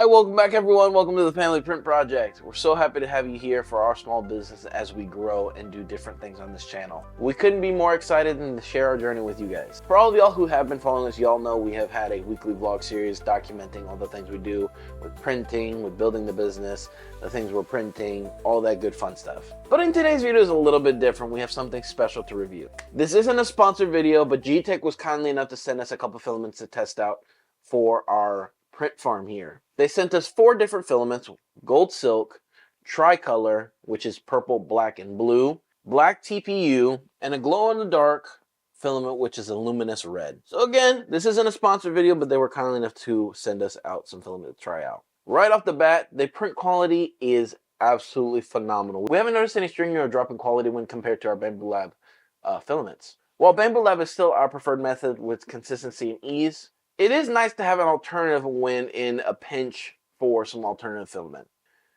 Hi, welcome back everyone. Welcome to the Family Print Project. We're so happy to have you here for our small business as we grow and do different things on this channel. We couldn't be more excited than to share our journey with you guys. For all of y'all who have been following us, y'all know we have had a weekly vlog series documenting all the things we do with printing, with building the business, the things we're printing, all that good fun stuff. But in today's video is a little bit different. We have something special to review. This isn't a sponsored video, but Geeetech was kindly enough to send us a couple filaments to test out for our print farm here. They sent us 4 different filaments: gold silk, tricolor, which is purple, black, and blue, black TPU, and a glow-in-the-dark filament, which is a luminous red. So again, this isn't a sponsored video, but they were kind enough to send us out some filament to try out. Right off the bat, the print quality is absolutely phenomenal. We haven't noticed any stringing or drop in quality when compared to our Bambu Lab filaments. While Bambu Lab is still our preferred method with consistency and ease, it is nice to have an alternative when in a pinch for some alternative filament.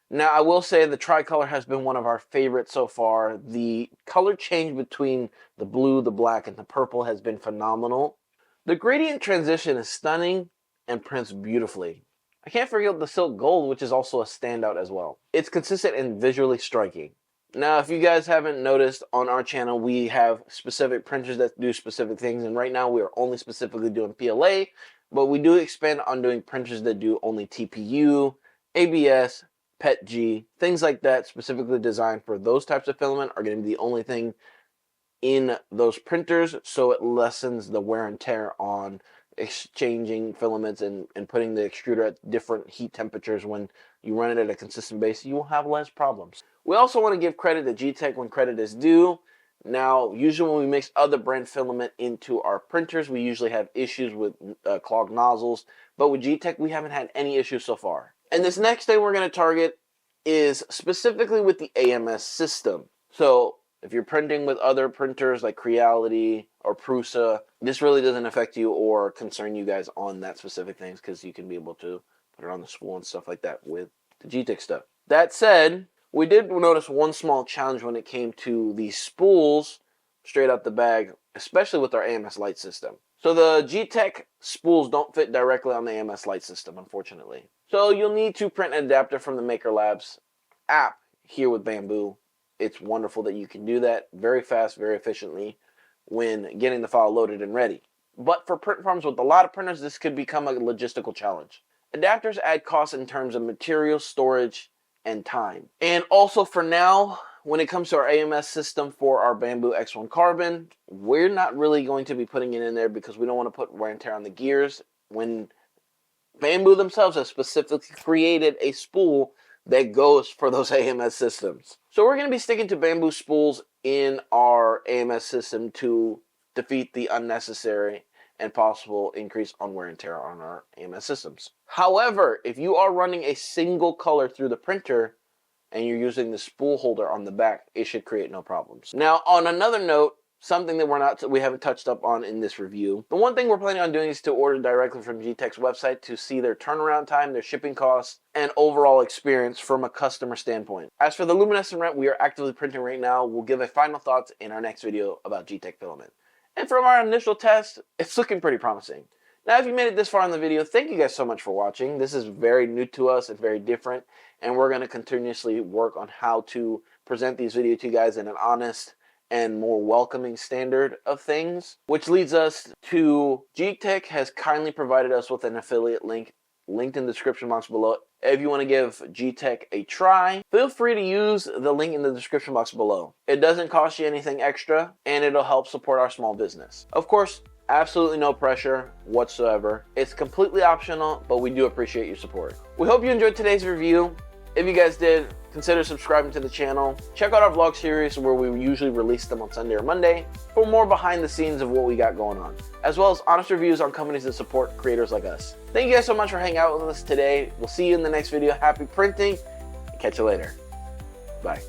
Now, I will say the tricolor has been one of our favorites so far. The color change between the blue, the black, and the purple has been phenomenal. The gradient transition is stunning and prints beautifully. I can't forget the silk gold, which is also a standout as well. It's consistent and visually striking. Now, if you guys haven't noticed, on our channel we have specific printers that do specific things, and right now we are only specifically doing PLA, but we do expand on doing printers that do only TPU, ABS, PETG, things like that, specifically designed for those types of filament are going to be the only thing in those printers, so it lessens the wear and tear on exchanging filaments and putting the extruder at different heat temperatures. When you run it at a consistent base, you will have less problems. We also want to give credit to Geeetech when credit is due. Now, usually when we mix other brand filament into our printers, we usually have issues with clogged nozzles, but with Geeetech we haven't had any issues so far. And this next thing we're going to target is specifically with the AMS system. So if you're printing with other printers like Creality or Prusa, this really doesn't affect you or concern you guys on that specific things, because you can be able to put it on the spool and stuff like that with the Geeetech stuff. That said, we did notice one small challenge when it came to the spools straight out the bag, especially with our AMS light system. So the Geeetech spools don't fit directly on the AMS light system, unfortunately. So you'll need to print an adapter from the Maker Labs app here with Bambu. It's wonderful that you can do that very fast, very efficiently when getting the file loaded and ready. But for print farms with a lot of printers, this could become a logistical challenge. Adapters add costs in terms of material, storage, and time. And also for now, when it comes to our AMS system for our Bambu X1 Carbon, we're not really going to be putting it in there because we don't want to put wear and tear on the gears when Bambu themselves have specifically created a spool that goes for those AMS systems. So we're going to be sticking to Bambu spools in our AMS system to defeat the unnecessary and possible increase on wear and tear on our AMS systems. However, if you are running a single color through the printer and you're using the spool holder on the back, it should create no problems. Now, on another note, something that we haven't touched up on in this review, the one thing we're planning on doing is to order directly from Geeetech's website to see their turnaround time, their shipping costs, and overall experience from a customer standpoint. As for the luminescent red we are actively printing right now, we'll give a final thoughts in our next video about Geeetech Filament. And from our initial test, it's looking pretty promising. Now, if you made it this far in the video, thank you guys so much for watching. This is very new to us and very different, and we're going to continuously work on how to present these videos to you guys in an honest and more welcoming standard of things, which leads us to Geeetech has kindly provided us with an affiliate link linked in the description box below. If you want to give Geeetech a try, feel free to use the link in the description box below. It doesn't cost you anything extra, and it'll help support our small business. Of course, absolutely no pressure whatsoever. It's completely optional, but we do appreciate your support. We hope you enjoyed today's review. If you guys did, consider subscribing to the channel. Check out our vlog series where we usually release them on Sunday or Monday for more behind the scenes of what we got going on, as well as honest reviews on companies that support creators like us. Thank you guys so much for hanging out with us today. We'll see you in the next video. Happy printing, and catch you later. Bye.